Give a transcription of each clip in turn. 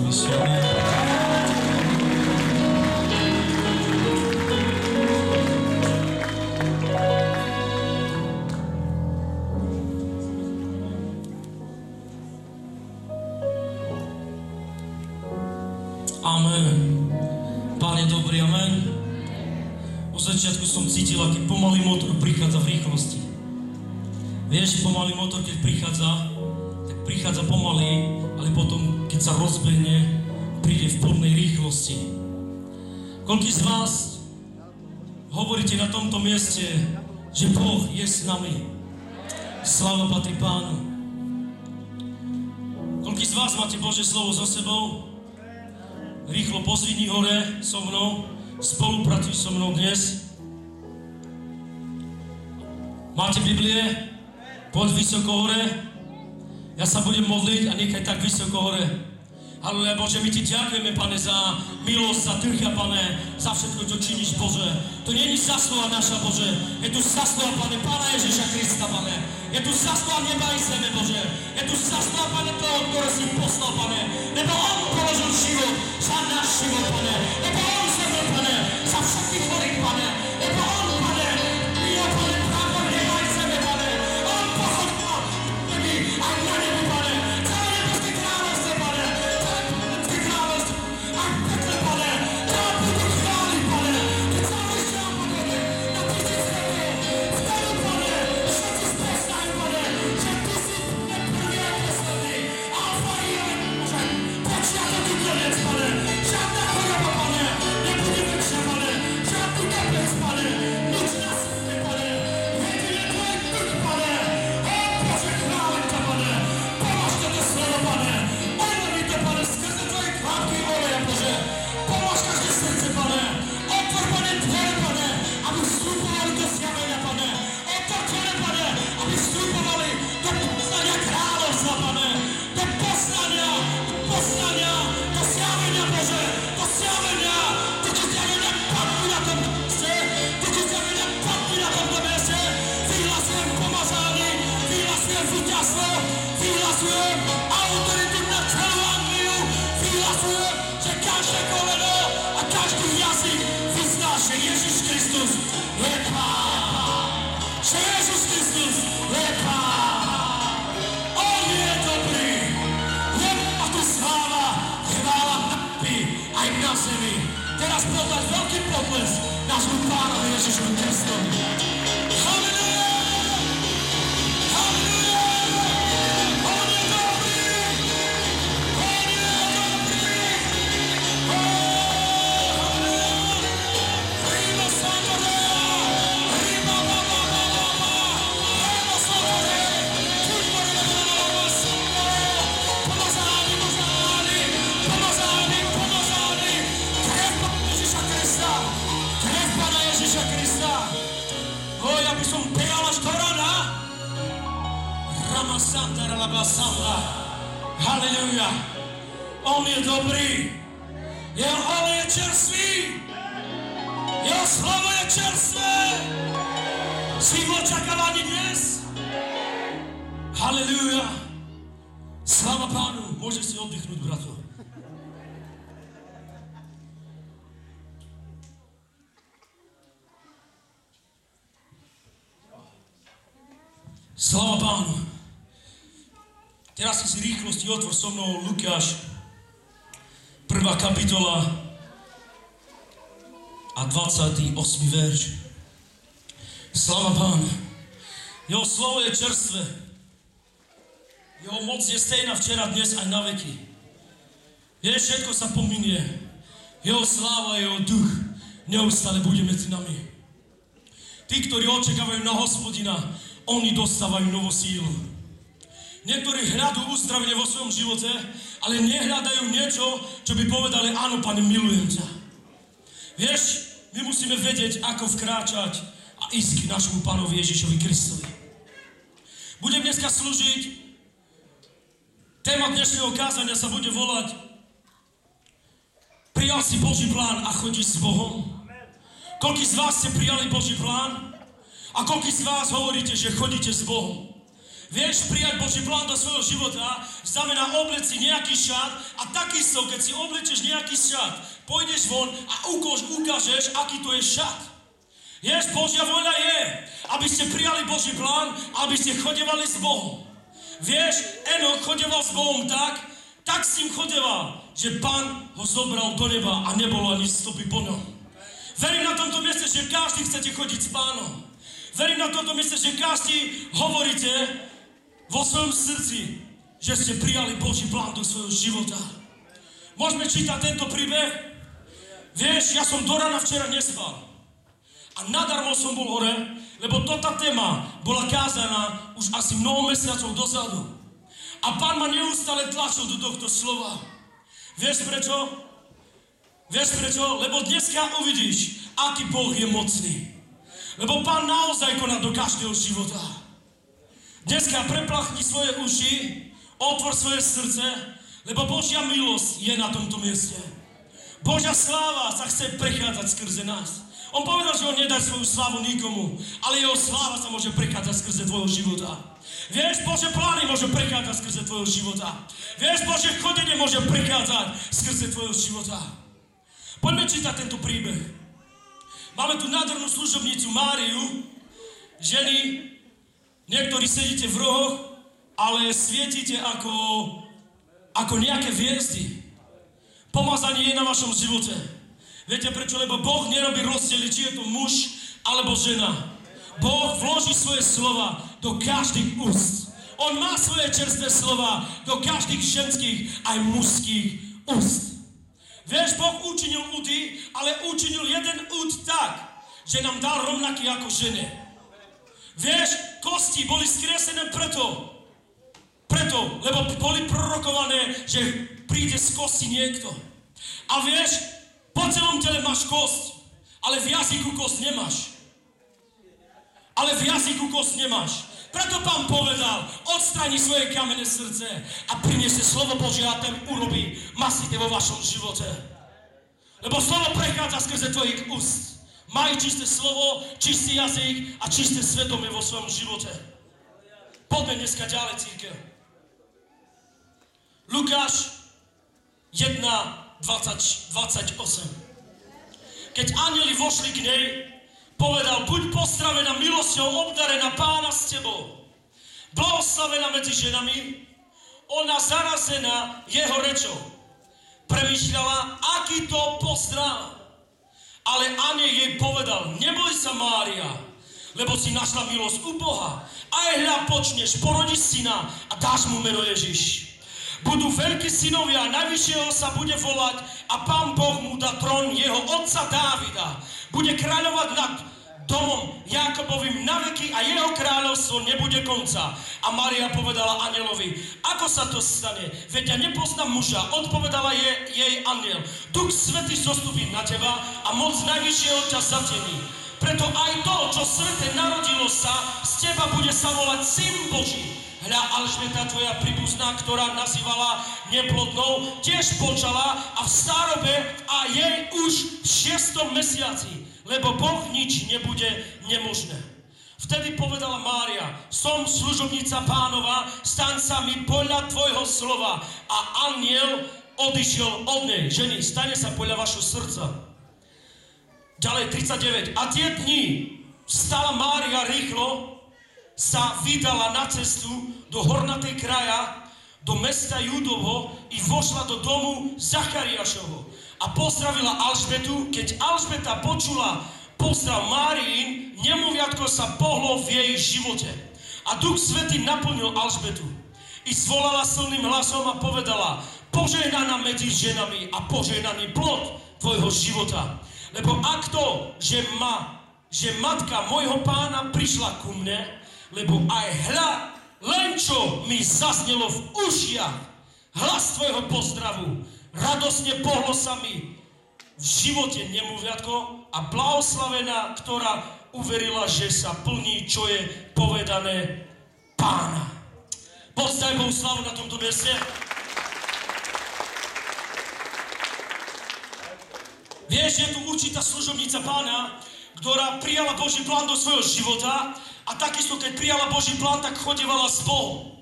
Amen. Amen. Pán je dobrý, amen. Od začiatku som cítil, aký pomalý motor prichádza v rýchlosti. Vieš, pomalý motor, keď prichádza, tak prichádza pomaly, ale potom, keď sa rozbehne, príde v plnej rýchlosti. Koľký z vás hovoríte na tomto mieste, že Boh je s nami? Sláva patrí Pánu. Koľký z vás máte Božie slovo so sebou? Rýchlo pozvihni hore so mnou, spolupracuj so mnou dnes. Máte Biblie? Poď vysoko hore. Ja sa budem modliť a nechaj tak vysoko hore. Halleluja, Bože, my Ti ďakujeme, Pane, za milosť, za trchia, Pane, za všetko, čo činíš, Bože. To nie je zaslova naša, Bože. Je tu zaslova, Pane, Pána Ježiša Krista, Pane. Je tu zaslova neba i zeme, Bože. Je tu zaslova, Pane, toho, ktoré si poslal, Pane. Lebo On položil život za náš život, Pane. Lebo On zomrel, Pane, za všetkých chorých, Pane. Lebo On, Pane, je, Pane, právo neba i zeme, Pane. On pochodil nebi aj na nebi, Pane. Celé nebeské kráľovstvo, Pane. Celé nebeské kráľovstvo. Aj pekle, Pane. Celé budú chváliť, Pane. Keď sa vyšľa, Pane, na tisíc rokov. Vtedy, Pane, všetci spoznajú, Pane, že Ty si neprvý a posledný. Alfa i Omega, Bože. Počiatok i koniec, Pane. Žiadna choroba, Pane. Nebude väčšia, Pane. Žiadny kapec, Pane. Nič na svete, Pane. Jedine Tvoj duch, Pane. O Bože, chválim ťa, Pane. Pomôž toto slovo, Pane. Ojmeni to, Pane, skrze Tvoje kvapky oleja, Bože. Pomôž každé srdce, Pane. Otvor, Pane, dvere, Pane, aby vstupovali do zjavenia, Pane. Otvor dvere, Pane, aby vstupovali do poznania kráľovstva, Pane. Do poznania, do zjavenia, Bože. Do zjavenia, padni na tom mieste. Toto zjavenia padni na tomto mieste. Vyhlasujem pomazání, vyhlasujem víťazstvo, vyhlasujem autoritu na celú Angliu, vyhlasujem, že každé koleno a každý jazyk vyzná, že Ježiš Kristus je Pán. Že Ježiš Kristus je Pán. On je dobrý. Jemu tu sláva, chvála na nebi aj na zemi. Teraz podať veľký potles nášmu Pánovi Ježišovi Kristovi. Halleluja! Halleluja! On je dobrý! On je dobrý! Halleluja! Rima Sandorea! Rima Baba Baba! Rima Sandorea! Kurvore Baba Sandorea! Pomazáni, pomazáni! Pomazáni, pomazáni! Krev Pána Ježiša Krista! Krev Pána Ježiša Krista! Ja by som pejal až do rana! Rama Santa, Rama Santa! Halleluja! On je dobrý! Jeho olej je čerstvý! Jeho slovo je čerstvé! Si v očakávaní dnes? Halleluja! Sláva Pánu! Môžeš si oddychnúť, brato. Sláva Pánu! Teraz si rýchlosti otvor so mnou Lukáš, 1. kapitola a 28. verš. Sláva Pánu! Jeho slovo je čerstvé. Jeho moc je stejná včera, dnes aj na veky. Vieš, všetko sa pominie. Jeho sláva, jeho duch neustále bude medzi nami. Tí, ktorí očakávajú na Hospodina, oni dostávajú novú sílu. Niektorí hľadajú uzdravenie vo svojom živote, ale nehľadajú niečo, čo by povedali, áno, Pane, milujem ťa. Vieš, my musíme vedieť, ako vkráčať a ísť k našemu Pánovi Ježišovi Kristovi. Budem dneska slúžiť. Téma dnešného kázania sa bude volať Prijal si Boží plán a chodíš s Bohom? Koľký z vás ste prijali Boží plán? A koľký z vás hovoríte, že chodíte s Bohom? Vieš, prijať Boží plán do svojho života znamená oblieť si nejaký šat a takisto, keď si obliečeš nejaký šat, pôjdeš von a ukážeš, aký to je šat. Vieš, Božia voľa je, aby ste prijali Boží plán, aby ste chodevali s Bohom. Vieš, Enoch chodeval s Bohom tak s ním chodeval, že Pán ho zobral do neba a nebolo ani stopy po ňom. Verím na tomto mieste, že každý chcete chodiť s Pánom. Verím na tomto mieste, že každý hovoríte vo svojom srdci, že ste prijali Boží plán do svojho života. Môžeme čítať tento príbeh? Vieš, ja som do rana včera nespal. A nadarmo som bol hore, lebo tota téma bola kázaná už asi mnoho mesiacov dozadu. A Pán ma neustále tlačil do tohto slova. Vieš prečo? Vieš prečo? Lebo dneska uvidíš, aký Boh je mocný. Lebo Pán naozaj koná do každého života. Dneska preplachni svoje uši, otvor svoje srdce, lebo Božia milosť je na tomto mieste. Božia sláva sa chce prechádzať skrze nás. On povedal, že on nedá svoju slávu nikomu, ale jeho sláva sa môže prechádzať skrze tvojho života. Vieš, Bože plány môže prechádzať skrze tvojho života. Vieš, Bože chodenie môže prechádzať skrze tvojho života. Poďme čítať tento príbeh. Máme tu nádhernú služobnicu Máriu, ženy. Niektorí sedíte v rohoch, ale svietíte ako nejaké hviezdy. Pomazanie je na vašom živote. Viete prečo? Lebo Boh nerobí rozdiely, či je to muž alebo žena. Boh vloží svoje slova do každých úst. On má svoje čerstvé slova do každých ženských aj mužských úst. Vieš, Boh učinil údy, ale učinil jeden úd tak, že nám dal rovnaký ako žene. Vieš, kosti boli skresené preto, lebo boli prorokované, že príde z kosti niekto. A vieš, po celom tele máš kosť, ale v jazyku kosť nemáš. Preto Pán povedal, odstráni svoje kamenné srdce a priniesie slovo Božie a ten urobí masite vo vašom živote. Lebo slovo prechádza skrze tvojich úst. Maj čisté slovo, čistý jazyk a čisté svedomie vo svojom živote. Poďme dneska ďalej, církev. Lukáš 1:28. Keď anjeli vošli k nej, povedal, buď pozdravená milosťou obdarená Pána s tebou. Blahoslavená medzi ženami, ona zarazená jeho rečou. Premýšľala, aký to pozdrav. Ale anjel jej povedal, neboj sa, Mária, lebo si našla milosť u Boha. Aj hľa počneš, porodíš syna a dáš mu meno Ježiš. Budú veľkí synovia, najvyššieho sa bude volať a Pán Boh mu dá trón jeho otca Dávida. Bude kráľovať nad domom Jakobovým na veky a jeho kráľovstvo nebude konca. A Mária povedala anjelovi, ako sa to stane? Veď ja nepoznám muža. Odpovedala jej anjel, Duch Svätý zostupí na teba a moc najvyššieho ťa zatieni. Preto aj to, čo sveté narodilo sa, z teba bude sa volať Syn Boží. Hľa, Alžbeta, tvoja príbuzná, ktorá nazývala neplodnou, tiež počala a v starobe a jej už v 6. mesiaci, lebo Boh nič nebude nemožné. Vtedy povedala Mária, som služobnica Pánova, staň sa mi podľa tvojho slova. A anjel odišiel od nej. Ženy, stane sa podľa vašho srdca. Ďalej 39. A tie dni vstala Mária rýchlo, sa vydala na cestu do hornatej kraja, do mesta Judovho i vošla do domu Zachariášovho a pozdravila Alžbetu. Keď Alžbeta počula pozdrav Máriin, nemuviatko sa pohlo v jej živote. A Duch Svätý naplnil Alžbetu. I zvolala silným hlasom a povedala, požehnaná medzi ženami a požehnaný plod tvojho života. Lebo ak to, že matka môjho Pána prišla ku mne, lebo aj hľa, len čo mi zaznelo v ušiach, hlas tvojho pozdravu, radosne pohlo sa mi v živote nemuviatko a blahoslavená, ktorá uverila, že sa plní, čo je povedané Pána. Pozdaj Bohu slavu na tomto mieste. Vieš, je tu určitá služobnica Pána, ktorá prijala Boží plán do svojho života a takisto, keď prijala Boží plán, tak chodievala s Bohom.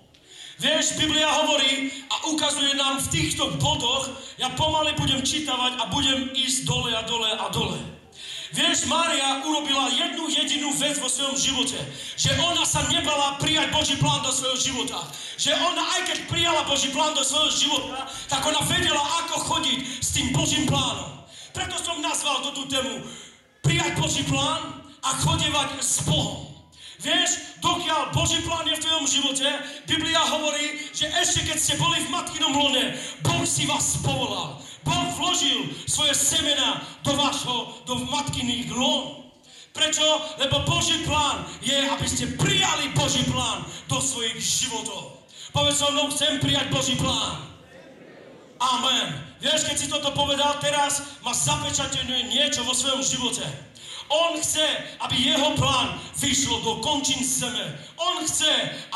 Vieš, Biblia hovorí a ukazuje nám v týchto bodoch, ja pomaly budem čítavať a budem ísť dole a dole a dole. Vieš, Mária urobila jednu jedinú vec vo svojom živote. Že ona sa nebala prijať Boží plán do svojho života. Že ona, aj keď prijala Boží plán do svojho života, tak ona vedela, ako chodiť s tým Božím plánom. Preto som nazval túto tému prijať Boží plán a chodievať s Bohom. Vieš, dokiaľ Boží plán je v tvojom živote, Biblia hovorí, že ešte keď ste boli v matkinom lone, Boh si vás povolal. Boh vložil svoje semena do matkiných lón. Prečo? Lebo Boží plán je, aby ste prijali Boží plán do svojich životov. Povedz so mnou, chcem prijať Boží plán. Amen. Vieš, keď si toto povedal, teraz má zapečatené niečo vo svojom živote. On chce, aby jeho plán vyšlo do končín zeme. On chce,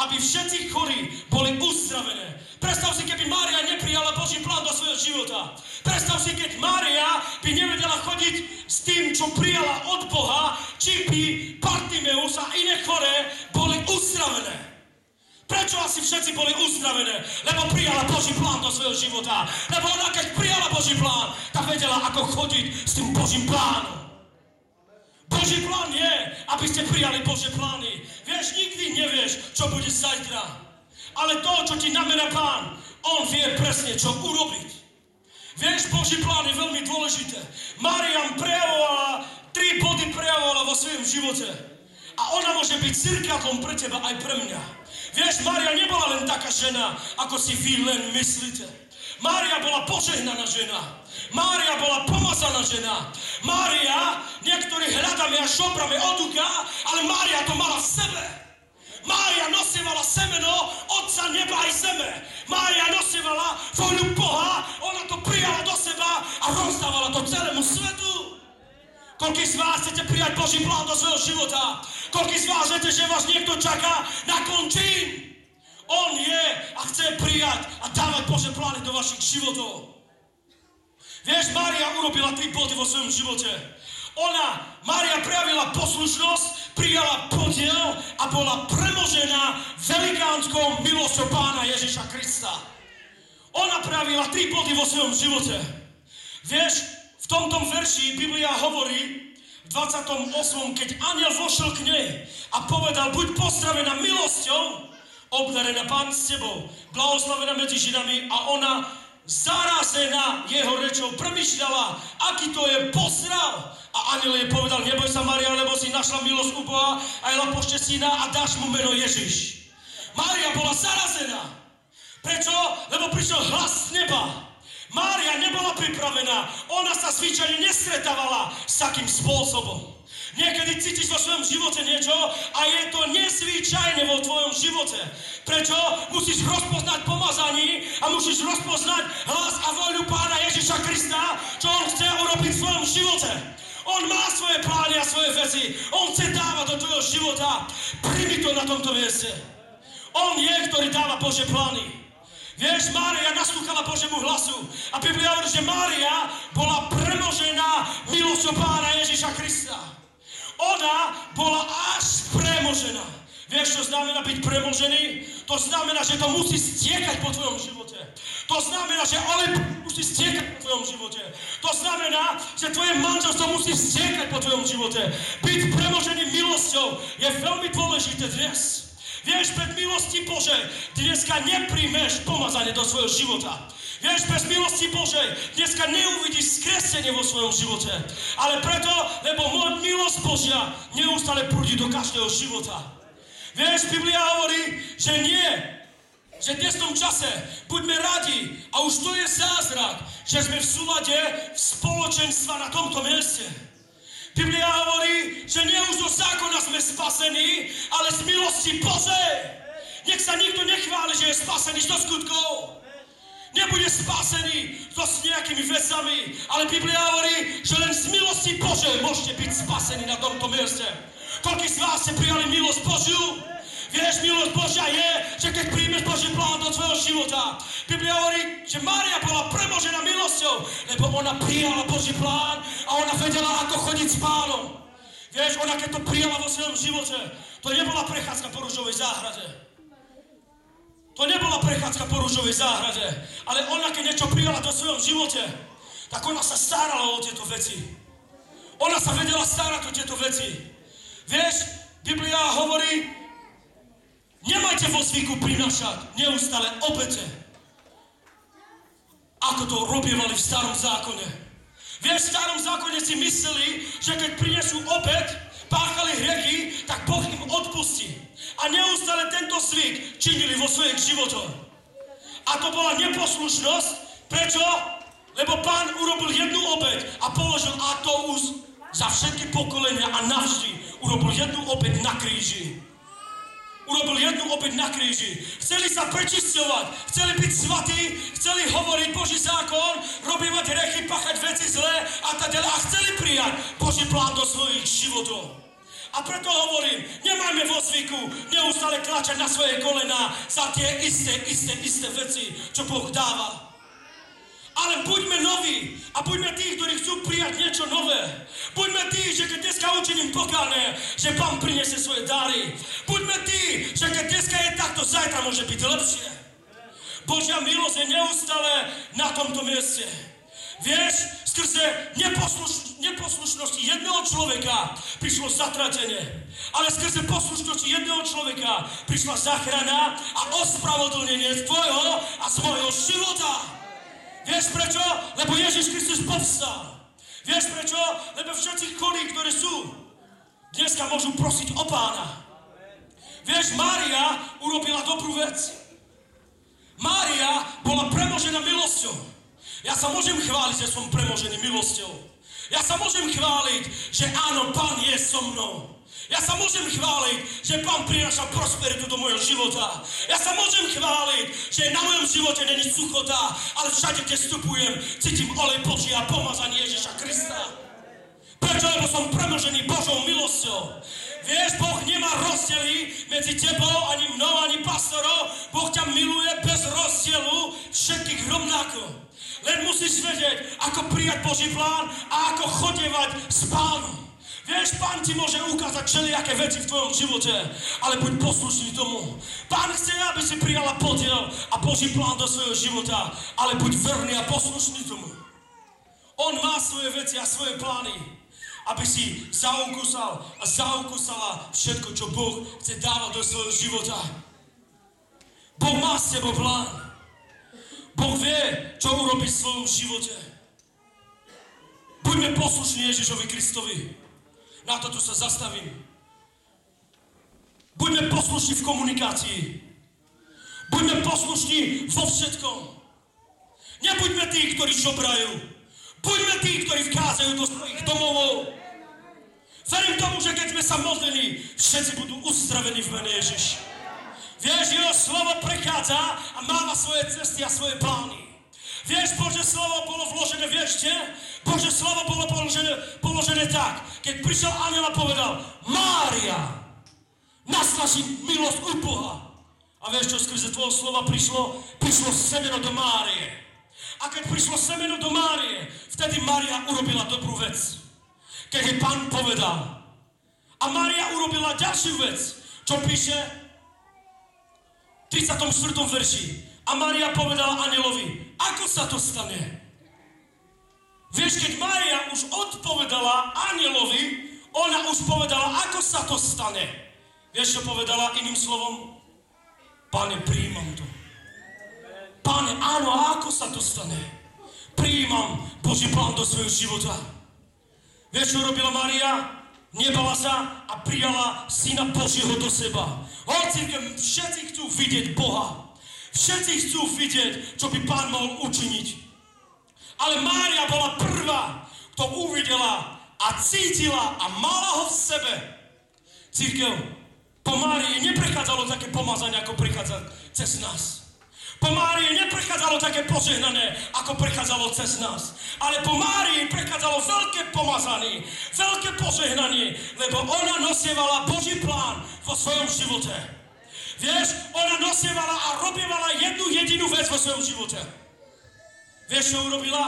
aby všetci chorí boli uzdravené. Predstav si, keby Mária neprijala Boží plán do svojho života. Predstav si, keď Mária by nevedela chodiť s tým, čo prijala od Boha, či by Bartimeus a iné choré boli uzdravené. Prečo asi všetci boli uzdravené? Lebo prijala Boží plán do svojho života. Lebo ona, keď prijala Boží plán, tak vedela, ako chodiť s tým Božím plánom. Boží plán je, aby ste prijali Božie plány. Vieš, nikdy nevieš, čo bude zajtra. Ale to, čo ti namerá Pán, on vie presne, čo urobiť. Vieš, Boží plán je veľmi dôležité. Mária prejavovala, 3 body prejavovala vo svojom živote. A ona môže byť cirkadlom pre teba aj pre mňa. Vieš, Mária nebola len taká žena, ako si vy len myslíte. Mária bola požehnaná žena. Mária bola pomazaná žena. Mária, niektorí hľadáme a šoprame od ducha, ale Mária to mala v sebe. Mária nosievala semeno Otca neba aj zeme. Mária nosievala vôľu Boha, ona to prijala do seba a rozdávala to celému svetu. Koľký z vás chcete prijať Boží plán do svojho života? Koľký z vás viete, že vás niekto čaká na končín? On je a chce prijať a dávať Božie plány do vašich životov. Vieš, Mária urobila 3 body vo svojom živote. Mária prejavila poslušnosť, prijala podiel a bola premožená velikánskou milosťou Pána Ježiša Krista. Ona prejavila 3 body vo svojom živote. Vieš, v tomto verši Biblia hovorí v 28. keď anjel vošiel k nej a povedal, buď pozdravená milosťou, obdarená Pán s tebou, blahoslavená medzi žinami, a ona zarazená jeho rečou premýšľala, aký to je pozdrav. A anjel jej povedal, neboj sa, Mária, lebo si našla milosť u Boha, aj lapošte syna a dáš mu meno Ježiš. Mária bola zarazená. Prečo? Lebo prišiel hlas z neba. Mária nebola pripravená. Ona sa zvyčajne nestretávala s takým spôsobom. Niekedy cítiš vo svojom živote niečo a je to nezvyčajné vo tvojom živote. Prečo? Musíš rozpoznať pomazaní a musíš rozpoznať hlas a voľu Pána Ježiša Krista, čo on chce urobiť v svojom živote. On má svoje plány a svoje veci. On chce dávať do tvojho života. Príjmi to na tomto mieste. On je, ktorý dáva Božie plány. Vieš, Mária naslúchala Božiemu hlasu. A Biblia hovorí, že Mária bola premožená milosťou Pána Ježiša Krista. Ona bola až premožená. Vieš, čo znamená byť premožený? To znamená, že to musí stiekať po tvojom živote. To znamená, že olej musí stiekať po tvojom živote. To znamená, že tvoje manželstvo musí stiekať po tvojom živote. Byť premožený milosťou je veľmi dôležité dnes. Vieš, pred milosti Božej dneska nepríjmeš pomazanie do svojho života. Vieš, bez milosti Božej dneska neuvidíš skresenie vo svojom živote. Ale preto, lebo milosť Božia neustále prúdi do každého života. Vieš, Biblia hovorí, že nie, že dnes v tom čase buďme radi, a už to je zázrak, že sme v súlade v spoločenstva na tomto mieste. Biblia hovorí, že nie už do zákona sme spasení, ale z milosti Božej. Nech sa nikto nechváli, že je spasený do skutkov. Nebude spasený s nejakými vecami, ale Biblia hovorí, že len z milosti Božej môžete byť spasení na tomto mieste. Koľký z vás ste prijali milosť Božiu? Vieš, milosť Božia je, že keď príjmeš Boží plán do svojho života. Biblia hovorí, že Mária bola premožená milosťou, lebo ona prijala Boží plán a ona vedela, ako chodiť s Pánom. Vieš, ona keď to prijala vo svojom živote, to nebola prechádzka po ružovej záhrade. To nebola prechádzka po ružovej záhrade, ale ona keď niečo prijala do svojom živote, tak ona sa starala o tieto veci. Ona sa vedela starať o tieto veci. Vieš, Biblia hovorí, nemajte vo zvyku prinašať neustále obete, ako to robievali v starom zákone. Vieš, v starom zákone si mysleli, že keď prinesú obet, páchali hriechy, tak Boh im odpustí. A neustále tento zvyk činili vo svojich životoch. A to bola neposlušnosť. Prečo? Lebo Pán urobil jednu obeť a položil a to už za všetky pokolenia a navždy urobil jednu obeť na kríži. Urobil jednu obeť na kríži. Chceli sa prečisťovať, chceli byť svatí, chceli hovoriť Boží zákon, robievať hriechy, páchať veci zlé a tak ďalej. A chceli prijať Boží plán do svojich životov. A preto hovorím, nemajme vo zvyku neustále tlačať na svoje kolená za tie isté veci, čo Boh dáva. Ale buďme noví a buďme tí, ktorí chcú prijať niečo nové. Buďme tí, že keď dneska učiním pokáne, že Pán priniesie svoje dary. Buďme tí, že keď dneska je takto, zajtra môže byť lepšie. Božia milosť je neustále na tomto mieste. Vieš, skrze neposlušnosti jedného človeka prišlo zatratenie. Ale skrze poslušnosti jedného človeka prišla záchrana a ospravedlnenie tvojho a z môjho života. Vieš prečo? Lebo Ježiš Kristus povstal. Vieš prečo? Lebo všetci chorí, ktorí sú, dneska môžu prosiť o Pána. Vieš, Mária urobila dobrú vec. Mária bola premožená milosťou. Ja sa môžem chváliť, že som premožený milosťou. Ja sa môžem chváliť, že áno, Pán je so mnou. Ja sa môžem chváliť, že Pán prináša prosperitu do môjho života. Ja sa môžem chváliť, že na mojom živote není suchota, ale všade, kde vstupujem, cítim olej Boží a pomazanie Ježiša Krista. Prečo? Lebo som premožený Božou milosťou. Vieš, Boh nemá rozdiely medzi tebou, ani mnou, ani pastorom. Boh ťa miluje bez rozdielu, všetkých rovnako. Len musíš vedieť, ako prijať Boží plán a ako chodievať s Pánom. Vieš, Pán ti môže ukázať všelijaké veci v tvojom živote, ale buď poslušný tomu. Pán chce, aby si prijala podiel a Boží plán do svojho života, ale buď verný a poslušný tomu. On má svoje veci a svoje plány, aby si zaukúsal a zaukúsala všetko, čo Boh chce dávať do svojho života. Boh má s tebou plán. Boh vie, čo urobí v svojom živote. Buďme poslušní Ježišovi Kristovi. Na to tu sa zastavím. Buďme poslušní v komunikácii. Buďme poslušní vo všetkom. Nebuďme tí, ktorí žobrajú. Buďme tí, ktorí vkázajú do svojich domov. Verím tomu, že keď sme sa modlili, všetci budú uzdravení v mene Ježiš. Vieš, jeho slovo prechádza a máva svoje cesty a svoje plány. Vieš, Božie slovo bolo vložené, vieš, kde? Božie slovo bolo položené tak. Keď prišiel anjel a povedal, Mária, našla si milosť u Boha. A vieš, čo skrze tvojho slova prišlo? Prišlo semeno do Márie. A keď prišlo semeno do Márie, vtedy Mária urobila dobrú vec. Keď jej Pán povedal. A Mária urobila ďalšiu vec, čo píše v 34. verši. A Mária povedala anjelovi, ako sa to stane? Vieš, keď Mária už odpovedala anjelovi, ona už povedala, ako sa to stane. Vieš, čo povedala iným slovom? Pane, prijímam to. Pane, áno, a ako sa to stane? Prijímam Boží plán do svojho života. Vieš, čo robila Mária? Nebala sa a prijala Syna Božieho do seba. Církev, všetci chcú vidieť Boha. Všetci chcú vidieť, čo by Pán mohol učiniť. Ale Mária bola prvá, kto uvidela a cítila a mala ho v sebe. Církev, po Márii neprechádzalo také pomazanie, ako prechádza cez nás. Po Márii neprechádzalo také požehnané, ako prechádzalo cez nás. Ale po Márii prechádzalo veľké pomazanie, veľké požehnanie, lebo ona nosievala Boží plán vo svojom živote. Vieš, ona nosievala a robievala jednu jedinú vec vo svojom živote. Vieš, čo urobila?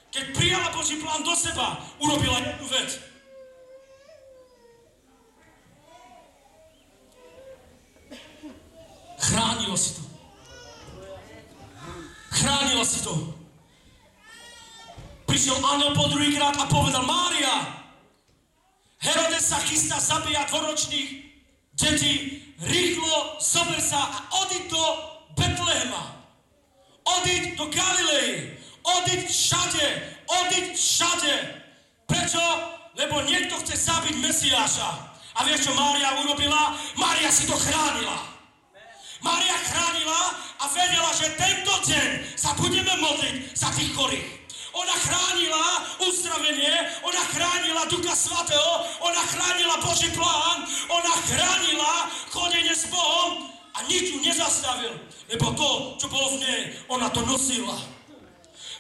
Keď prijala Boží plán do seba, urobila jednu vec. chránila si to. Chránila si to. Prišiel anjel po druhýkrát a povedal, Mária, Herodes sa chystá zabíjať dvoročných detí, rýchlo zober sa a odiď do Betlehema. Odiď do Galilei. Odiď všade. Prečo? Lebo niekto chce zabiť Mesiáša. A vieš, čo Mária urobila? Mária si to chránila. Mária chránila a vedela, že tento deň sa budeme modliť za tých chorých. Ona chránila uzdravenie, ona chránila Ducha Svätého, ona chránila Boží plán, ona chránila chodenie s Bohom a nič ju nezastavil. Lebo to, čo bolo v nej, ona to nosila.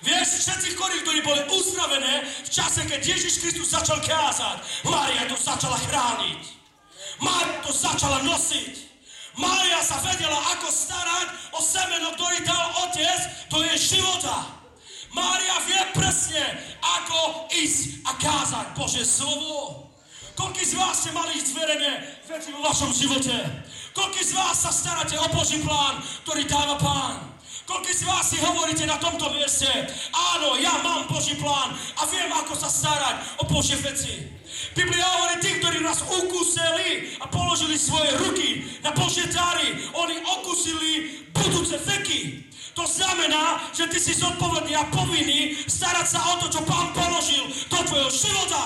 Vieš, všetci chorí, ktorí boli uzdravené v čase, keď Ježiš Kristus začal kázať, Mária to začala chrániť. Mária to začala nosiť. Mária sa vedela, ako starať o semeno, ktorý dal Otec do jej života. Mária vie presne, ako ísť a kázať Božie slovo. Koľký z vás ste mali zverené veci vo vašom živote? Koľký z vás sa staráte o Boží plán, ktorý dáva Pán? Koľký z vás si hovoríte na tomto mieste, áno, ja mám Boží plán a viem, ako sa starať o Božie veci. Biblia hovorí, tí, ktorí nás ukúsili a položili svoje ruky na Božie dary, oni okúsili budúce veky. To znamená, že ty si zodpovedný a povinný starať sa o to, čo Pán položil do tvojho života.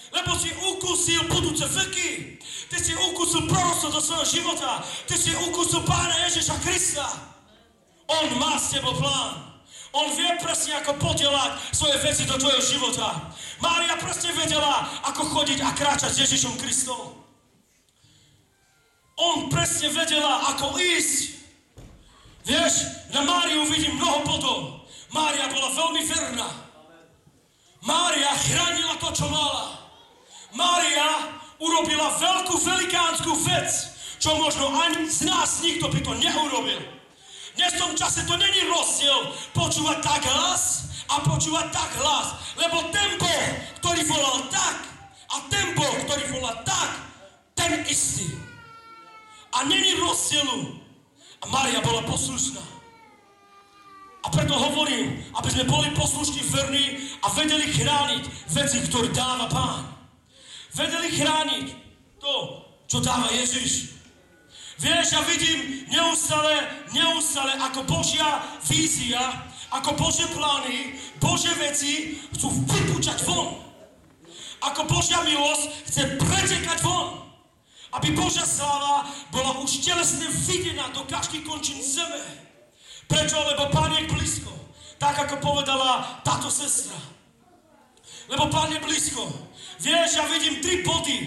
Lebo si ukúsil budúce veky. Ty si ukúsil proroctvo do svojho života. Ty si ukúsil Pána Ježiša Krista. On má s tebou plán. On vie presne, ako podelať svoje veci do tvojho života. Mária presne vedela, ako chodiť a kráčať s Ježišom Kristom. On presne vedela, ako ísť. Vieš, na Máriu vidím mnoho bodov. Mária bola veľmi verná. Mária chránila to, čo mala. Mária urobila veľkú, velikánsku vec, čo možno ani z nás nikto by to neurobil. Dnes v tom čase to není rozdiel počúvať tak hlas a počúvať tak hlas. Lebo ten Boh, ktorý volal tak a ten Boh, ktorý volal tak, ten istý. A není rozdielu. A Mária bola poslušná. A preto hovorím, aby sme boli poslušní, verní a vedeli chrániť veci, ktoré dáva Pán. Vedeli chrániť to, čo dáva Ježiš. Vieš, ja vidím neustále, ako Božia vízia, ako Božie plány, Božie veci chcú vypúčať von. Ako Božia milosť chce pretekať von. Aby Božia sláva bola už telesne videná do každých končín zeme. Prečo? Lebo Pán je blízko. Tak, ako povedala táto sestra. Lebo Pán je blízko. Vieš, ja vidím 3 body,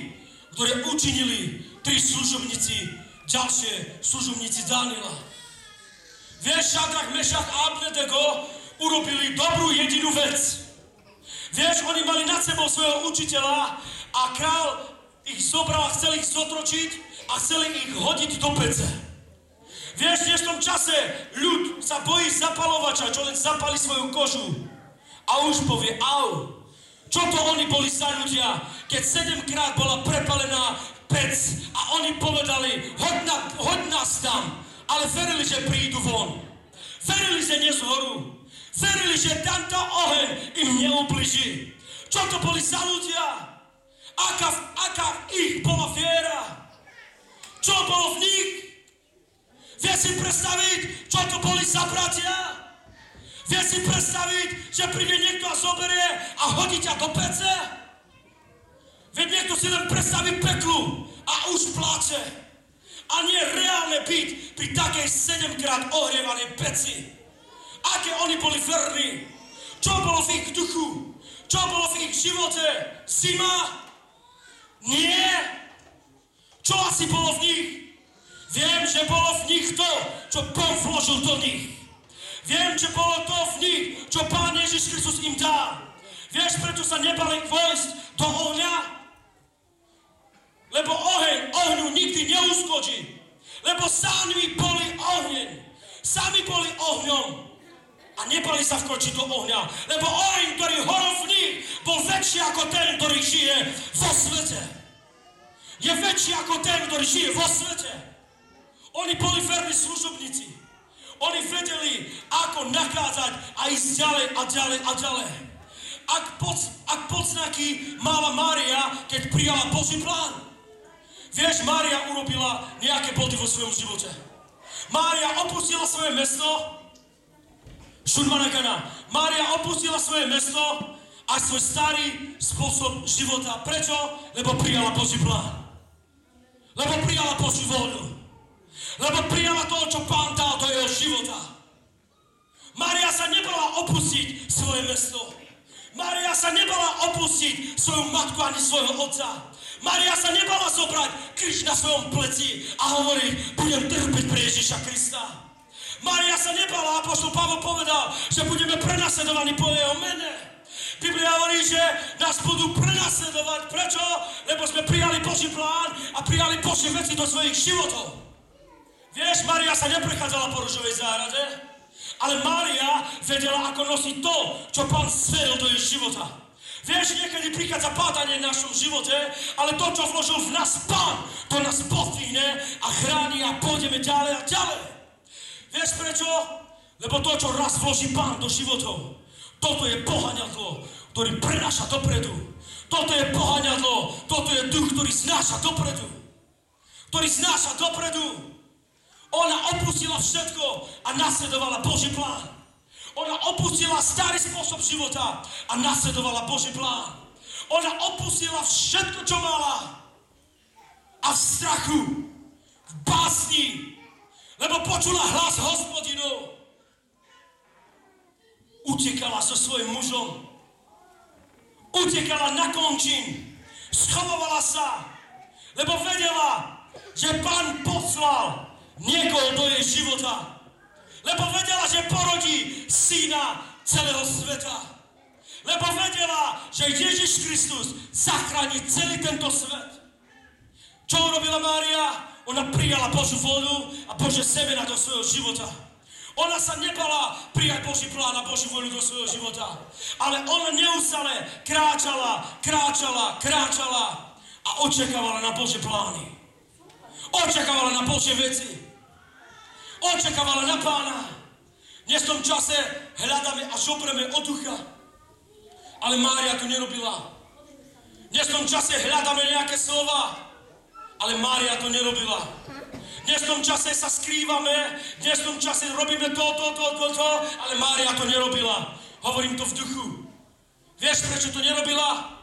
ktoré učinili 3 služobníci, ďalšie služobníci Daniela. Vieš, Šadrach, Mešach a Abednego urobili dobrú jedinú vec. Vieš, oni mali nad sebou svojho učiteľa a král ich zobral a chcel ich zotročiť a chceli ich hodiť do pece. Vieš, v dnešnom čase ľud sa bojí zapalovača, čo len zapali svoju kožu a už povie, au. Čo to oni boli za ľudia, keď 7-krát bola prepalená pec a oni povedali, hoď nás tam, ale verili, že prídu von. Verili, že nezhorú. Verili, že tento oheň im neubliží. Čo to boli za ľudia? Aká ich bola viera? Čo bolo v nich? Vieš si predstaviť, čo to boli za bratia? Vieš si predstaviť, že príde niekto a zoberie a hodí ťa do pece? Veď niekto si len predstaví peklu a už pláče. A nie je reálne byť pri takej 7-krát ohrievanej peci. Aké oni boli verní? Čo bolo v ich duchu? Čo bolo v ich živote? Zima? Nie. Čo asi bolo v nich? Viem, že bolo v nich to, čo Boh vložil do nich. Viem, že bolo to v nich, čo Pán Ježiš Kristus im dá. Vieš, prečo sa nebali vojsť do ohňa? Lebo ohňu nikdy neuskočí. Lebo sami boli ohňem. Sami boli ohňom. A nebali sa vkročiť do ohňa. Lebo oheň, ktorý horol v nich, bol väčší ako ten, ktorý žije vo svete. Je väčší ako ten, ktorý žije vo svete. Oni boli verní služobníci. Oni vedeli, ako nakázať a ísť ďalej a ďalej a ďalej. Ak podznaky mala Mária, keď prijala Boží plán. Vieš, Mária urobila nejaké body vo svojom živote. Mária opustila svoje mesto, Šurmanagana. Mária opustila svoje mesto a svoj starý spôsob života. Prečo? Lebo prijala Boží plán. Lebo prijala Boží voľu. Lebo prijala to, čo Pán dal do jeho života. Mária sa nebala opustiť svoje mesto. Mária sa nebala opustiť svoju matku ani svojho otca. Mária sa nebala zobrať kríž na svojom pleci a hovoriť, budem trpeť pre Ježiša Krista. Mária sa nebala, apoštol Pavol povedal, že budeme prenasledovaní po jeho mene. Biblia hovorí, že nás budú prenasledovať. Prečo? Lebo sme prijali Boží plán a prijali Božie veci do svojich životov. Vieš, Mária sa neprechádzala po ružovej záhrade, ale Mária vedela, ako nosiť to, čo Pán sveril do jej života. Vieš, niekedy prichádza pádanie v našom živote, ale to, čo vložil v nás Pán, to nás pozdvihne a chráni a pôjdeme ďalej a ďalej. Vieš prečo? Lebo to, čo raz vloží Pán do životov, toto je poháňadlo, ktorý prenáša dopredu. Toto je poháňadlo, toto je duch, ktorý znáša dopredu. Ktorý znáša dopredu. Ona opustila všetko a nasledovala Boží plán. Ona opustila starý spôsob života a nasledovala Boží plán. Ona opustila všetko, čo mala. A v strachu, v básni, lebo počula hlas Hospodinov. Utekala so svojím mužom. Utekala na končín. Schovávala sa, lebo vedela, že Pán poslal niekoho do jej života. Lebo vedela, že porodí syna celého sveta. Lebo vedela, že Ježiš Kristus zachráni celý tento svet. Čo urobila Mária? Ona prijala Božiu voľu a Božie semena do svojho života. Ona sa nebala prijať Boží plán a Božiu voľu do svojho života. Ale ona neustále kráčala a očakávala na Božie plány. Očakávala na Božie veci. Očakávala na Pána. Dnes v tom čase hľadáme a žobreme od ducha. Ale Mária to nerobila. Dnes v tom čase hľadáme nejaké slova. Ale Mária to nerobila. Dnes v tom čase sa skrývame. Dnes v tom čase robíme to. Ale Mária to nerobila. Hovorím to v duchu. Vieš, prečo to nerobila?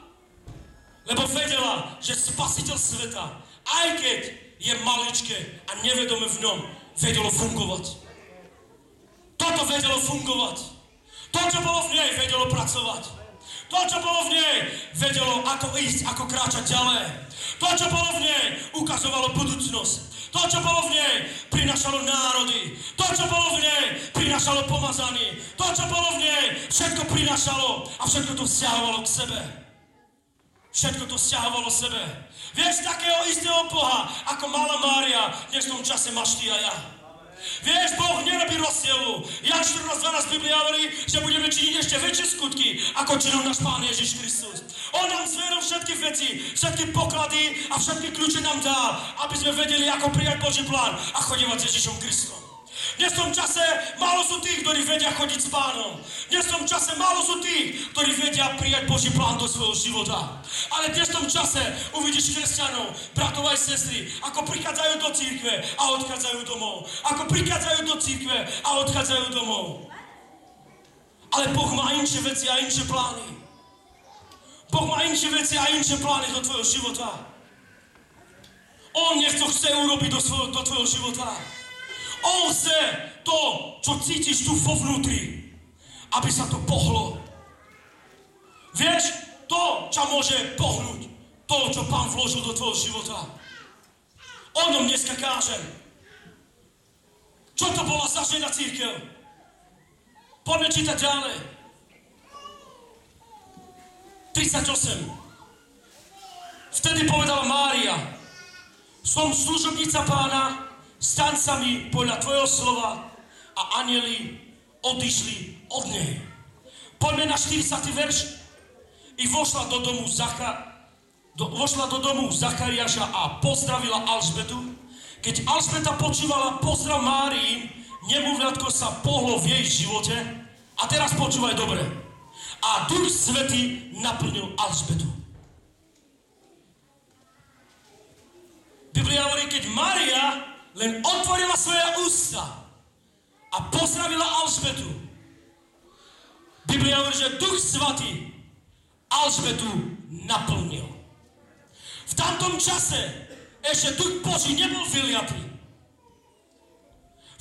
Lebo vedela, že Spasiteľ sveta, aj keď je maličké a nevedome v ňom, vedelo fungovať. Toto vedelo fungovať. To, čo bolo v nej, vedelo pracovať. To, čo bolo v nej, vedelo, ako ísť, ako kráčať ďalej. To, čo bolo v nej, ukazovalo budúcnosť. To, čo bolo v nej, prinášalo národy. To, čo bolo v nej, prinášalo pomazanie. To, čo bolo v nej, všetko prinášalo a všetko to vzťahovalo k sebe. Všetko to vzťahovalo sebe. Vieš, takého istého Boha, ako mala Mária, dnes v tom čase máš ty a ja. Vieš, Boh nerobí rozdielu. Jan 14:12 Biblia hovorí, že budeme činiť ešte väčšie skutky, ako činil náš Pán Ježiš Kristus. On nám zveril všetky veci, všetky poklady a všetky kľúče nám dal, aby sme vedeli, ako prijať Boží plán a chodívať s Ježišom Kristom. Dnes v tom čase málo sú tých, ktorí vedia chodiť s Pánom. Dnes v tom čase málo sú tých, ktorí vedia prijať Boží plán do svojho života. Ale dnes v tom čase uvidíš kresťanov, bratov aj sestry, ako prichádzajú do cirkve a odchádzajú domov. Ako prichádzajú do cirkve a odchádzajú domov. Ale Boh má inšie veci a inšie plány. Boh má inšie veci a inšie plány do tvojho života. On nech to chce urobiť do tvojho života. On chce to, čo cítiš tu vo vnútri, aby sa to pohlo. Vieš, to, čo môže pohnúť, to, čo Pán vložil do tvojho života. O tom dneska kážem. Čo to bola za žena cirkev? Poďme čítať ďalej. 38. Vtedy povedala Mária, som služobnica Pána, staň sa mi podľa tvojho slova a anjeli odišli od nej. Poďme na 40. verš. I vošla do domu Zachariáša a pozdravila Alžbetu. Keď Alžbeta počúvala pozdrav Márii, nemluvňatko sa pohlo v jej živote. A teraz počúvaj dobre. A Duch Svätý naplnil Alžbetu. Biblia hovorí, keď Mária len otvorila svoje ústa a pozdravila Alžbetu, Biblia hovorí, že Duch Svätý Alžbetu naplnil. V tamtom čase ešte Duch Boží nebol vyliatý.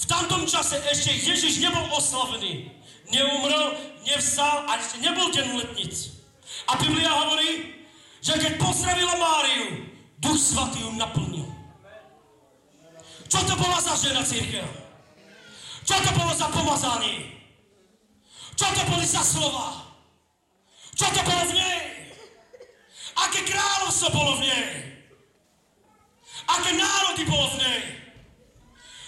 V tamtom čase ešte Ježiš nebol oslavený. Neumrel, nevstal a ešte nebol deň letnic. A Biblia hovorí, že keď pozdravila Máriu, Duch Svätý ju naplnil. Čo to bola za žena, cirkev? Čo to bolo za pomazanie? Čo to boli za slova? Čo to bolo v nej? Aké kráľovstvo bolo v nej? Aké národy bolo v nej?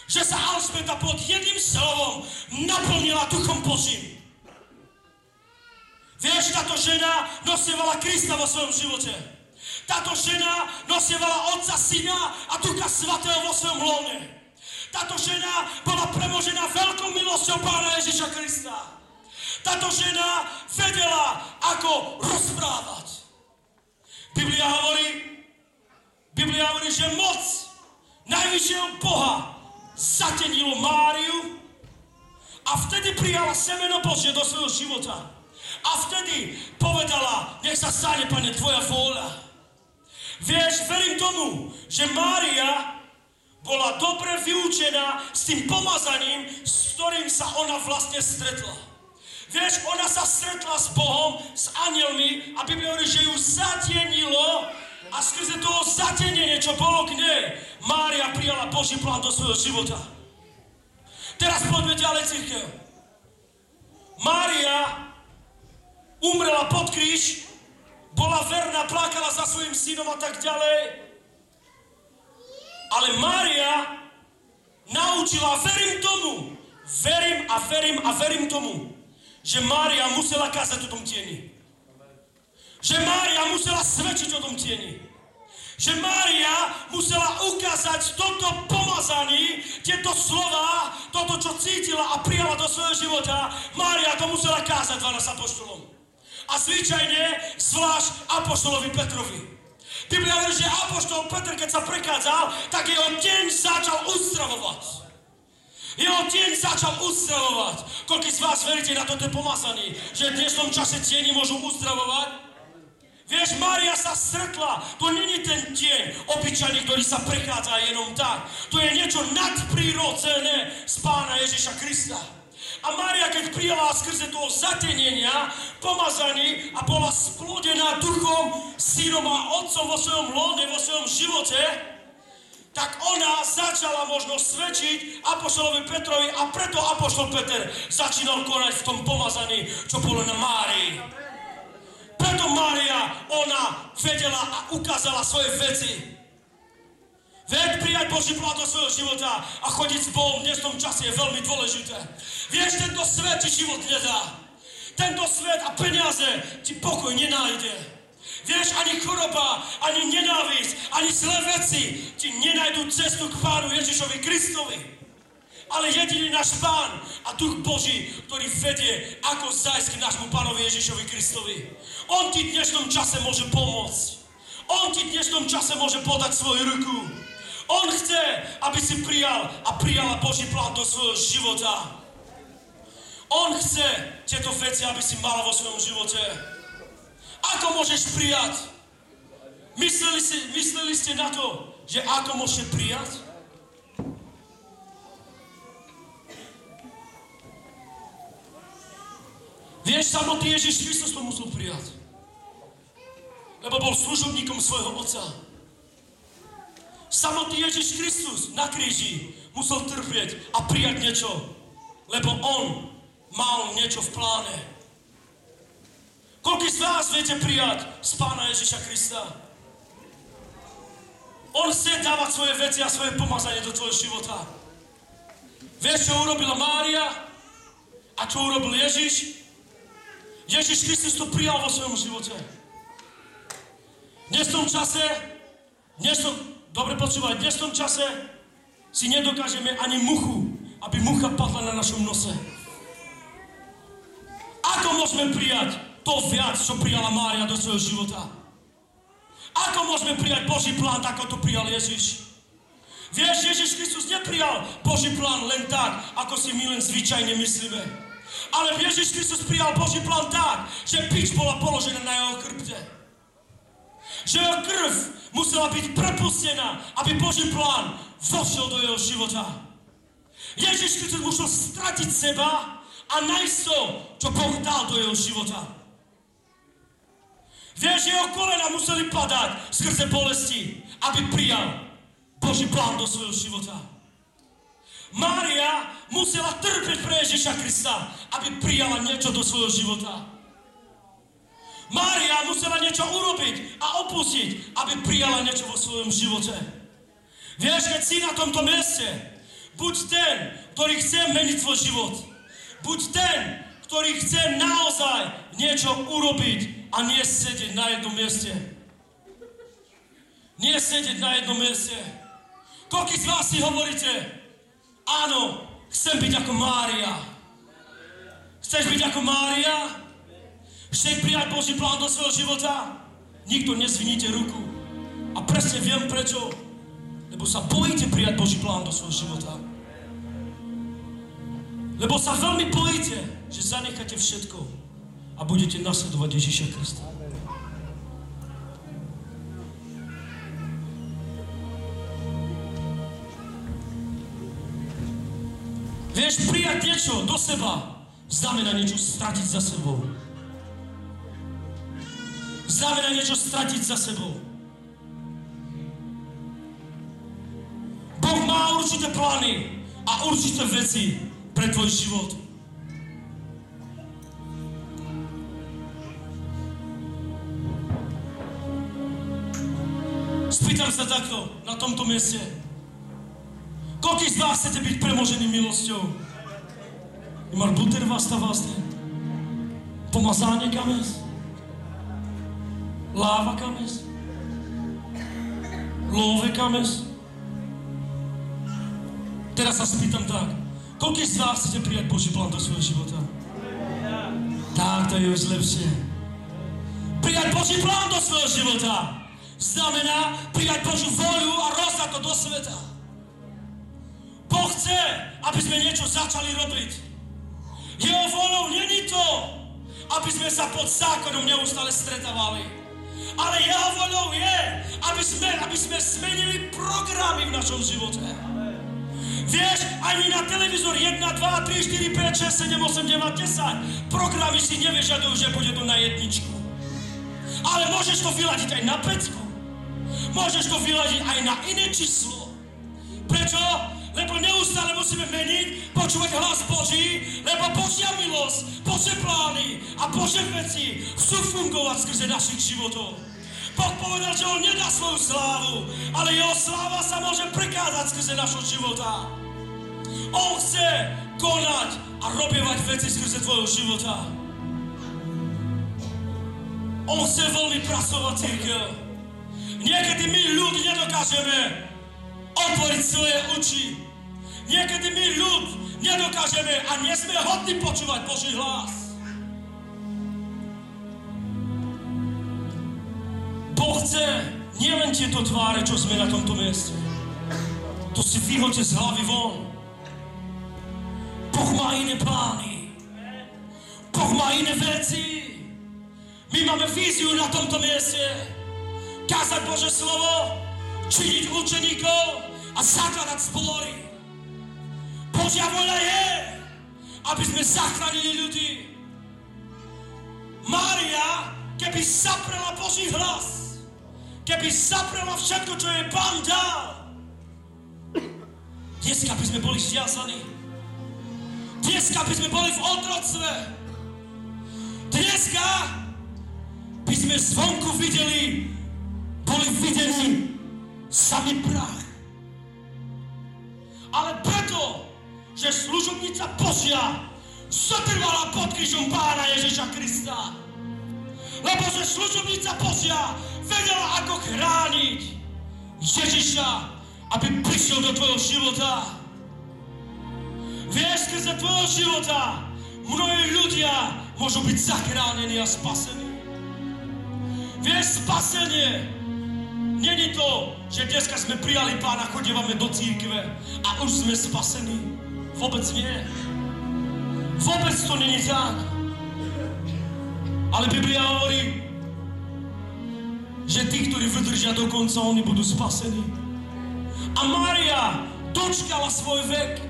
Že sa Alžbeta pod jedným slovom naplnila Duchom Božím. Vieš, táto žena nosievala Krista vo svojom živote. Táto žena nosievala Otca, Syna a Ducha Svätého vo svojom lone. Táto žena bola premožená veľkou milosťou Pána Ježiša Krista. Táto žena vedela, ako rozprávať. Biblia hovorí, že moc najvyššieho Boha zatenilo Máriu a vtedy prijala semeno Božie do svojho života. A vtedy povedala, nech sa stane, Pane, tvoja vôľa. Vieš, verím tomu, že Mária bola dobre vyučená s tým pomazaním, s ktorým sa ona vlastne stretla. Vieš, ona sa stretla s Bohom, s anjelmi a Biblia hovorí, že ju zatienilo a skrze toho zatienenie, čo bolo k nej, Mária prijala Boží plán do svojho života. Teraz poďme ďalej, cirkev. Mária umrela pod kríž, bola verná, plakala za svojím synom a tak ďalej. Ale Mária naučila, verím tomu, že Mária musela kázať o tom tieni. Že Mária musela svedčiť o tom tieni. Že Mária musela ukázať toto pomazaní, tieto slova, toto, čo cítila a prijala do svojho života. Mária to musela kázať 12 apoštolom. A zvyčajne zvlášť apoštolovi Petrovi. Biblia hovorí, že apoštol Petr, keď sa prechádzal, tak jeho deň začal uzdravovať. Jeho deň začal uzdravovať. Koľko z vás veríte na toto pomazaní, že v dnešnom čase tieni môžu uzdravovať? Vieš, Mária sa stretla, to není ten deň obyčajný, ktorý sa prechádza jenom tak. To je niečo nadprirodzené z Pána Ježiša Krista. A Mária, keď prijala skrze toho zatenenia, pomazaní a bola splodená Duchom, Synom a Otcom vo svojom lone, vo svojom živote, tak ona začala možno svedčiť apoštolovi Petrovi a preto apoštol Peter začínal konať v tom pomazaní, čo bolo na Márii. Preto Mária, ona vedela a ukázala svoje veci. Veď prijať Boží plán do svojho života a chodiť s Bohom v dnešnom čase je veľmi dôležité. Vieš, tento svet ti život nedá. Tento svet a peniaze ti pokoj nenájde. Vieš, ani choroba, ani nenávisť, ani zlé veci ti nenajdu cestu k Pánu Ježišovi Kristovi. Ale jediný náš Pán a Duch Boží, ktorý vedie, ako zájsť k nášmu Pánovi Ježišovi Kristovi. On ti v dnešnom čase môže pomôcť. On ti v dnešnom čase môže podať svoju ruku. On chce, aby si prijala Boží plán do svojho života. On chce tieto veci, aby si mala vo svojom živote. Ako môžeš prijať? Mysleli ste na to, že ako môžete prijať? Vieš, samotný Ježiš Kristus to musel prijať. Lebo bol služobníkom svojho Otca. Samotný Ježiš Kristus na kríži musel trpieť a prijať niečo. Lebo on mal niečo v pláne. Koľko z vás viete prijať z Pána Ježiša Krista? On chce dávať svoje veci a svoje pomazanie do tvojho života. Vieš, čo urobila Mária? A čo urobil Ježiš? Ježiš Kristus to prijal vo svojom živote. V dnešnom čase, dobre počúvaj, v dnešnom čase si nedokážeme ani muchu, aby mucha padla na našom nose. Ako môžeme prijať to viac, čo prijala Mária do svojho života? Ako môžeme prijať Boží plán, ako to prijal Ježiš? Vieš, Ježiš Kristus neprijal Boží plán len tak, ako si my len zvyčajne myslíme. Ale Ježiš Kristus prijal Boží plán tak, že bič bola položená na jeho chrbte. Že jeho krv musela byť prepustená, aby Boží plán vošiel do jeho života. Ježiš Kristus musel stratiť seba a nájsť to, čo Boh dal do jeho života. Vieš, jeho kolena museli padať skrze bolesti, aby prijal Boží plán do svojho života. Mária musela trpieť pre Ježiša Krista, aby prijala niečo do svojho života. Mária musela niečo urobiť a opustiť, aby prijala niečo vo svojom živote. Vieš, keď si na tomto mieste, buď ten, ktorý chce meniť svoj život. Buď ten, ktorý chce naozaj niečo urobiť a nie sedieť na jednom mieste. Nie sedieť na jednom mieste. Koľký z vás si hovoríte, áno, chcem byť ako Mária. Chceš byť ako Mária? Chceš prijať Boží plán do svojho života? Nikto nezviníte ruku. A presne viem prečo. Lebo sa bojíte prijať Boží plán do svojho života. Lebo sa veľmi bojíte, že zanecháte všetko a budete nasledovať Ježiša Krista. Vieš, prijať niečo do seba znamená niečo stratiť za sebou. Znamená niečo stratiť za sebou. Boh má určité plány a určité veci pre tvoj život. Spýtam sa takto na tomto mieste. Koľký z vás chcete byť premožený milosťou? Имар бутер васта васте. Помазание камес. Lava камес. Love камес. Teraz sa spýtam tak. Koľký z vás chcete prijať Boží plán do svojho života? Tak, to je už lepšie. Prijať Boží plán do svojho života znamená prijať Božiu voľu a rozdať to do sveta. Boh chce, aby sme niečo začali robiť. Jeho voľou není to, aby sme sa pod zákonom neustále stretávali. Ale jeho voľou je, aby sme zmenili programy v našom živote. Vieš, ani na televízor 1, 2, 3, 4, 5, 6, 7, 8, 9, 10 programy si nevyžadujú, že bude to na jedničku. Ale môžeš to vyladiť aj na 5. Môžeš to vyladiť aj na iné číslo. Prečo? Lebo neustále musíme meniť, počúvať hlas Boží, lebo Božia milosť, Božie plány a Božie veci chcú fungovať skrze našich životov. Boh povedal, že on nedá svoju slávu, ale jeho sláva sa môže prekázať skrze našho života. On chce konať a robievať veci skrze tvojho života. On chce veľmi pracovať cirkev. Niekedy my ľudí nedokážeme otvoriť svoje oči. Niekedy my ľud nedokážeme a nie sme hodní počúvať Boží hlas. Boh chce nielen tieto tváre, čo sme na tomto mieste. To si vyhoďte z hlavy von. Boh má iné plány. Boh má iné veci. My máme víziu na tomto mieste. Kázať Božie slovo, činiť učeníkov a zakladať zbory. Božia voľa je, aby sme zachránili ľudí. Mária, keby zaprela Boží hlas, keby zaprela všetko, čo jej Pán dal, dneska by sme boli zviazaní. Dneska by sme boli v otroctve. Dneska by sme zvonku boli videní samý prach. Ale preto, že služobnica Božia zotrvala pod krížom Pána Ježiša Krista. Lebo že služobnica Božia vedela, ako chrániť Ježiša a aby prišiel do tvojho života. Vieš, skrze tvojho života mnohí ľudia môžu byť zachránení a spasení. Vieš, spasenie není to, že dneska sme prijali Pána, chodívame do církve a už sme spasení. Vôbec nie. Vôbec to není tak. Ale Biblia hovorí, že tí, ktorí vydržia do konca, oni budú spasení. A Mária dočkala svoj vek.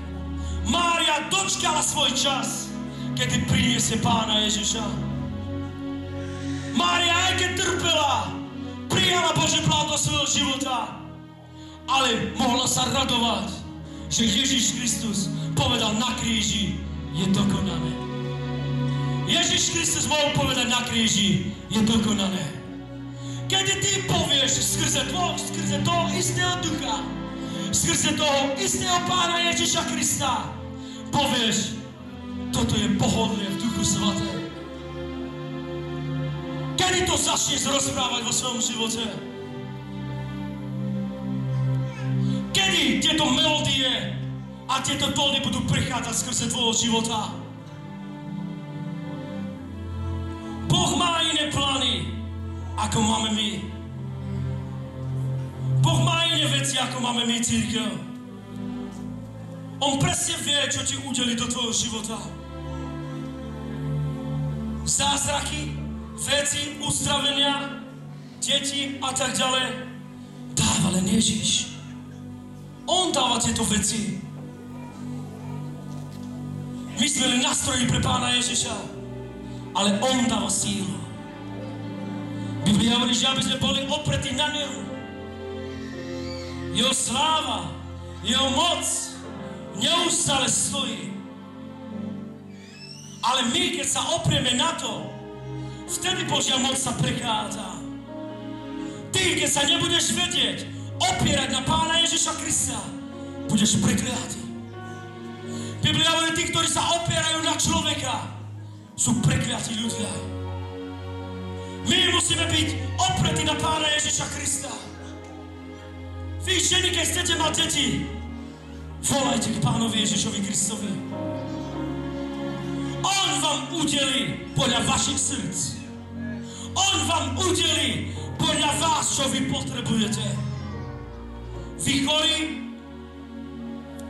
Mária dočkala svoj čas, kedy priniesie Pána Ježiša. Mária, aj keď trpela, prijala Boží plán do svojho života, ale mohla sa radovať, že Ježiš Kristus povedal na kríži, je dokonané. Ježiš Kristus mohol povedať na kríži, je dokonané. Keď ty povieš skrze toho istého ducha, skrze toho istého Pána Ježiša Krista, povieš, toto je pohodlie v Duchu Svätém. Kedy to začneš rozprávať vo svojom živote? Kedy tieto melódie a tieto tóny budú prechádzať skrze tvojho života? Boh má iné plány, ako máme my. Boh má iné veci, ako máme my, církev. On presne vie, čo ti udelí do tvojho života. Zázraky, veci, uzdravenia, deti a tak ďalej. Dáva len Ježiš. On dáva tieto veci. My sme len nástroji pre Pána Ježiša, ale on dáva sílu. Biblia hovorí, že aby sme boli opretí na Neho. Jeho sláva, Jeho moc neustále stojí. Ale my, keď sa oprieme na to, vtedy Božia moc sa prechádza. Ty, keď sa nebudeš vedieť opierať na Pána Ježiša Krista, budeš prekliatý. Biblia hovorí, tí, ktorí sa opierajú na človeka, sú prekliatí ľudia. My musíme byť opretí na Pána Ježiša Krista. Vy, ženy, keď chcete mať deti, volajte k Pánovi Ježišovi Kristovi. On vám udelí podľa vašich srdc. On vám udelí podľa vás, čo vy potrebujete. Vy chorí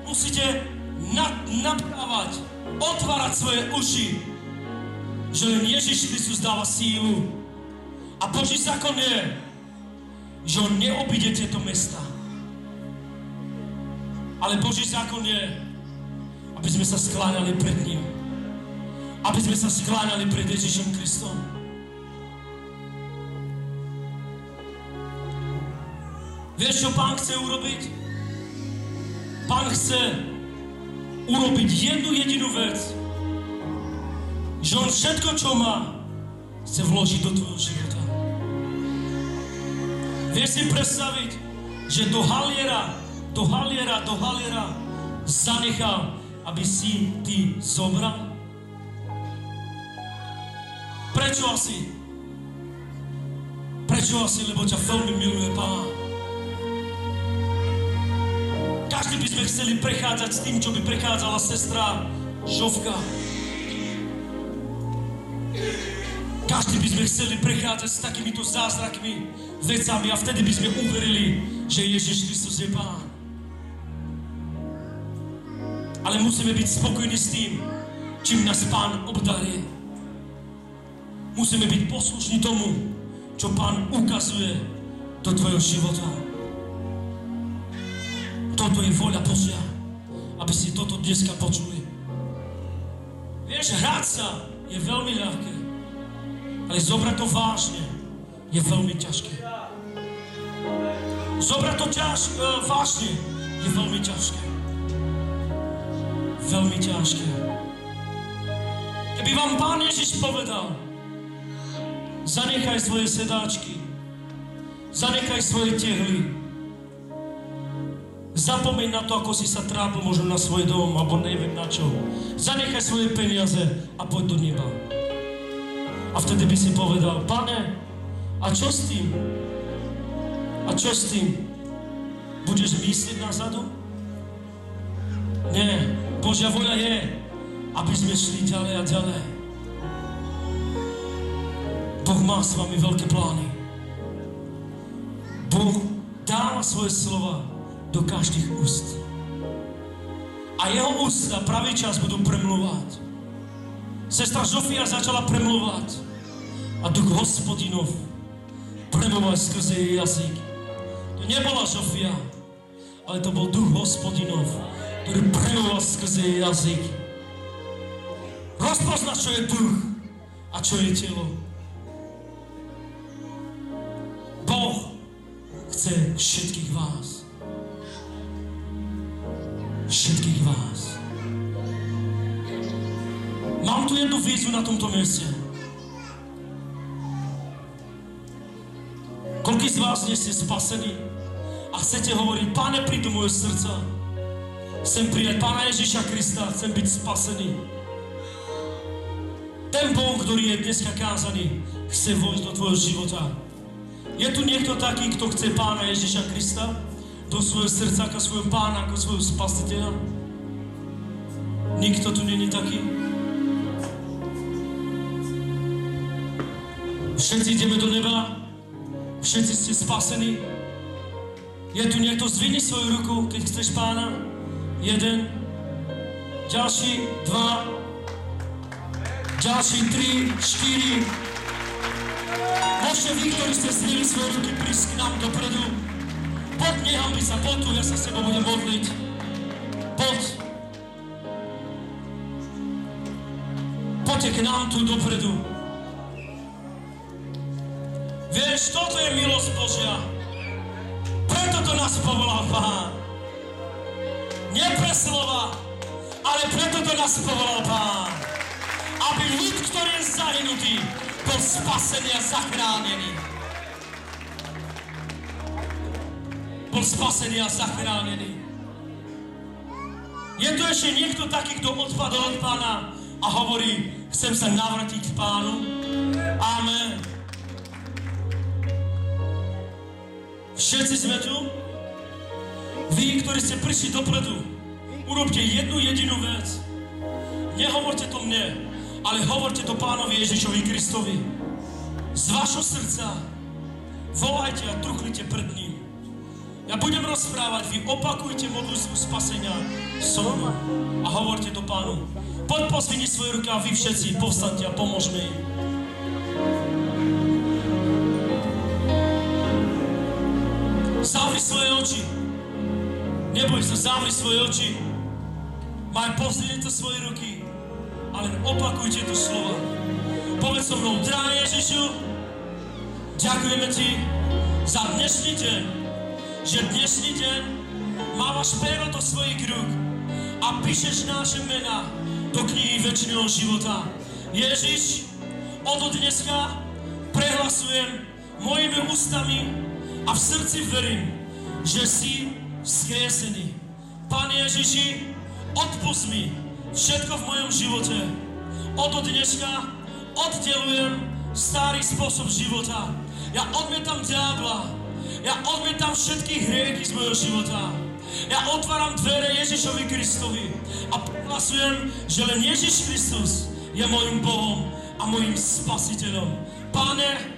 musíte naprávať, otvárať svoje uši, že len Ježiš Kristus dáva sílu. A Boží zákon je, že on neobíde tieto mesta. Ale Boží zákon je, aby sme sa skláňali pred ním. Aby sme sa skláňali pred Ježišom Kristom. Vieš, čo Pán chce urobiť? Pán chce urobiť jednu jedinú vec. Že on všetko, čo má, chce vložiť do tvojho života. Vieš si predstaviť, že do haliera zanechal, aby si ty zobral? Prečo asi? Lebo ťa veľmi miluje Pán. Každý by sme chceli prechádzať s tým, čo by prechádzala sestra Žovka. Každý by sme chceli prechádzať s takýmito zázrakmi, vecami a vtedy by sme uverili, že Ježiš Kristus je Pán. Ale musíme byť spokojní s tým, čím nás Pán obdarí. Musíme byť poslušní tomu, čo Pán ukazuje do tvojho života. Toto je vôľa Božia, aby si toto dneska počuli. Vieš, hrať sa je veľmi ľahké, ale zobrať to vážne je veľmi ťažké. Zobrať to vážne je veľmi ťažké. Veľmi ťažké. Keby vám Pán Ježiš povedal, zanechaj svoje sedáčky, zanechaj svoje tehly, zapomeň na to, ako si sa trápil možno na svoj dom, alebo neviem na čo. Zanechaj svoje peniaze a poď do neba. A vtedy by si povedal, Pane, a čo s tým? A čo s tým? budeš myslieť nazadu? Nie. Božia voľa je, aby sme šli ďalej a ďalej. Boh má s vami veľké plány. Boh dáva svoje slova do každých úst. A jeho ústa pravý čas budú premluvať. Sestra Žofia začala premluvať. A Duch Hospodinov premluvať skrze jej jazyk. To nebola Žofia, ale to bol Duch Hospodinov, ktorý premluvať skrze jej jazyk. Rozpozna, čo je duch a čo je telo. Boh chce všetkých vás. Všetkých vás. Mám tu jednu výzvu na tomto mieste. Koľký z vás nie ste spasení a chcete hovoriť, Pane, príď do môjho srdca. Chcem prijať Pána Ježiša Krista, chcem byť spasený. Ten Boh, ktorý je dneska kázaný, chce vojsť do tvojho života. Je tu niekto taký, kto chce Pána Ježiša Krista do svojho srdca ako svojho Pána, ako svojho spasiteľa? Nikto tu není taký? Všetci ideme do neba? Všetci ste spasení? Je tu niekto, zvihni svoju ruku, keď chceš Pána? 1, ďalší 2, ďalší 3, 4. Môžete vy, ktorí ste zvihli svoje ruky, prísť k nám dopredu. Poď, nehambi sa, poď tu, ja sa s tebou budem modliť. Poď. Poďte k nám tu dopredu. Vieš, toto je milosť Božia. Preto to nás povolal Pán. Nie pre slova, ale preto to nás povolal Pán. Aby ľud, ktorý je zahynutý, bol spasený a zachránený. Bol spasený a zachránený. Je tu ešte niekto taký, kto odpadol od Pána a hovorí, chcem sa navrátiť k Pánu? Amen. Všetci sme tu? Vy, ktorí ste prišli dopredu, urobte jednu jedinú vec. Nehovorte to mne, ale hovorte to Pánovi Ježišovi Kristovi. Z vašho srdca volajte a truchlite pred ním. Ja budem rozprávať, vy opakujte modlitbu spasenia so mnou a hovorte to Pánu. Poď pozdvihni svoje ruky a vy všetci povstaňte a pomôžme im. Zavri svoje oči. Neboj sa, zavri svoje oči. Maj pozdvihnite svoje ruky, ale opakujte to slova. Povedz so mnou, drahý Ježišu, ďakujeme ti za dnešný deň, že dnešný deň mávaš péro do svojich rúk a píšeš naše mená do knihy večného života. Ježiš, od dneska prehlasujem mojimi ústami a v srdci verím, že si vzkriesený. Pane Ježiši, odpusť mi všetko v mojom živote. Od dneška oddelujem starý spôsob života. Ja odmietam diabla. Ja odmietam všetky hriechy z mojho života. Ja otváram dvere Ježišovi Kristovi a prehlasujem, že len Ježiš Kristus je môjim Bohom a môjim spasiteľom. Pane,